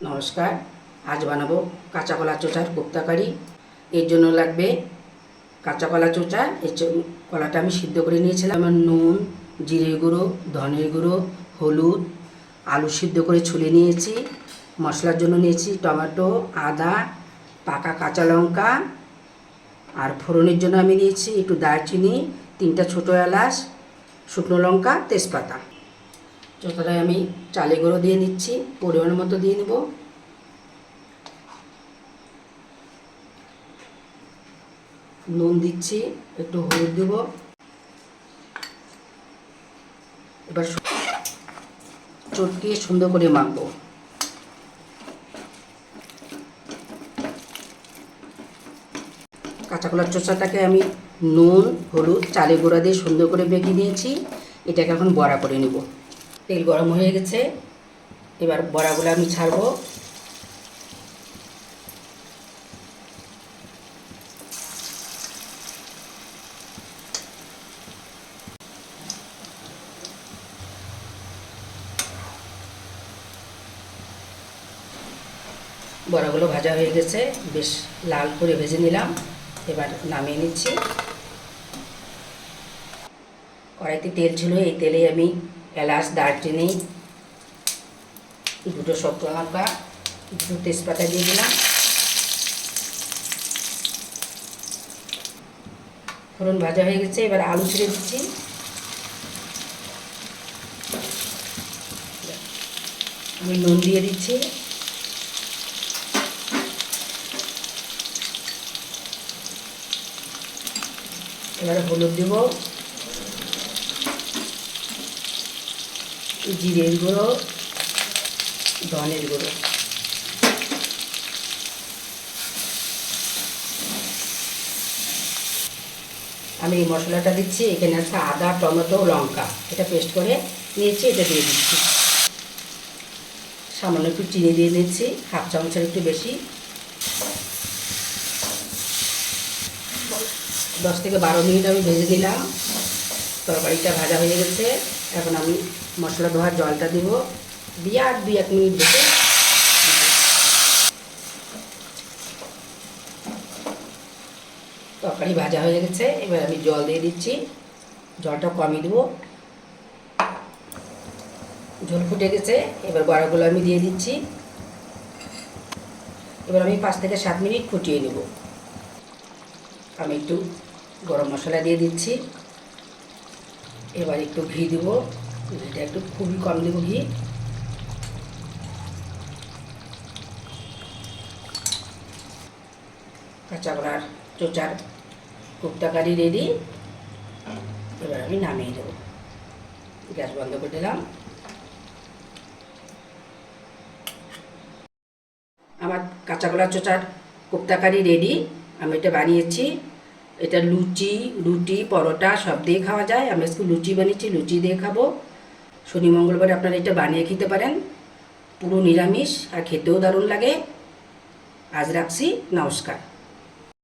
নমস্কার। আজ বানাবো কাঁচা কলা চোচার কোপ্তা কারি। এর জন্য লাগবে কাঁচা কলা চোচা। কলাটা আমি সিদ্ধ করে নিয়েছিলাম। আমার নুন, জিরে গুঁড়ো, ধনের গুঁড়ো, হলুদ, আলু সিদ্ধ করে ছুলে নিয়েছি। মশলার জন্য নিয়েছি টমেটো, আদা, পাকা কাঁচা লঙ্কা, আর ফোড়নের জন্য আমি নিয়েছি একটু দারচিনি, 3টা ছোটো এলাচ, শুকনো লঙ্কা, তেজপাতা। চোচাটায় আমি চালে গুঁড়ো দিয়ে নিচ্ছি, পরিমাণ মতো দিয়ে নেব। নুন দিচ্ছি, একটু হলুদ দেব। এবার চটকিয়ে সুন্দর করে মাখবো। কাঁচা কলার চোচাটাকে আমি নুন, হলুদ, চালে গুঁড়া দিয়ে সুন্দর করে মেখে নিয়েছি। এটাকে এখন বড়া করে নেব। তেল গরম হয়ে গেছে, এবার বড়াগুলো আমি ছাড়বো। বড়াগুলো ভাজা হয়ে গেছে, বেশ লাল করে ভেজে নিলাম। এবার নামিয়ে নিচ্ছি। কড়াইতে তেল ছিল, এই তেলে আমি এলাচ, দারচিনি, 2টো শুকনো লঙ্কা, একটু তেজপাতা দিয়ে দিলাম। ফোড়ন ভাজা হয়ে গেছে, এবার আলু ছেড়ে দিচ্ছি। আমি নুন দিয়ে দিচ্ছি। এবারে হলুদ দেব, জিরের গুঁড়ো, ধনের গুঁড়ো। আমি এই মশলাটা দিচ্ছি। এখানে আছে আদা, টমেটো, লঙ্কা, এটা পেস্ট করে নিয়েছি, এটা দিয়ে দিচ্ছি। সামান্য একটু চিনি দিয়ে নিচ্ছি, 1/2 চামচের একটু বেশি। 10 থেকে 12 মিনিট আমি ভেজে দিলাম। তরকারিটা ভাজা হয়ে গেছে। এখন আমি মশলা ধোয়ার জলটা দিব, দিয়ে আর 2-1 মিনিট ভেজে। তরকারি ভাজা হয়ে গেছে, এবার আমি জল দিয়ে দিচ্ছি। জলটা কমিয়ে দেবো। ঝোল ফুটে গেছে, এবার বড়াগুলো আমি দিয়ে দিচ্ছি। এবার আমি 5 থেকে 7 মিনিট ফুটিয়ে নেব। আমি একটু গরম মশলা দিয়ে দিচ্ছি। এবার একটু ঘি দেবো, ঘিটা একটু খুবই কম দেবো ঘি। কাঁচা কলার চোচার কোপ্তা কারি রেডি। এবার আমি নামিয়ে দেবো। গ্যাস বন্ধ করে দিলাম। আমার কাঁচা কলার চোচার কোপ্তা কারি রেডি। আমি এটা বানিয়েছি। এটা লুচি, রুটি, পরোটা সব দিয়ে খাওয়া যায়। আমি আজকে লুচি বানিয়েছি, লুচি দিয়ে খাবো। শনি মঙ্গলবারে আপনারা এটা বানিয়ে খেতে পারেন। পুরো নিরামিষ আর খেতেও দারুণ লাগে। আজ রাখছি, নমস্কার।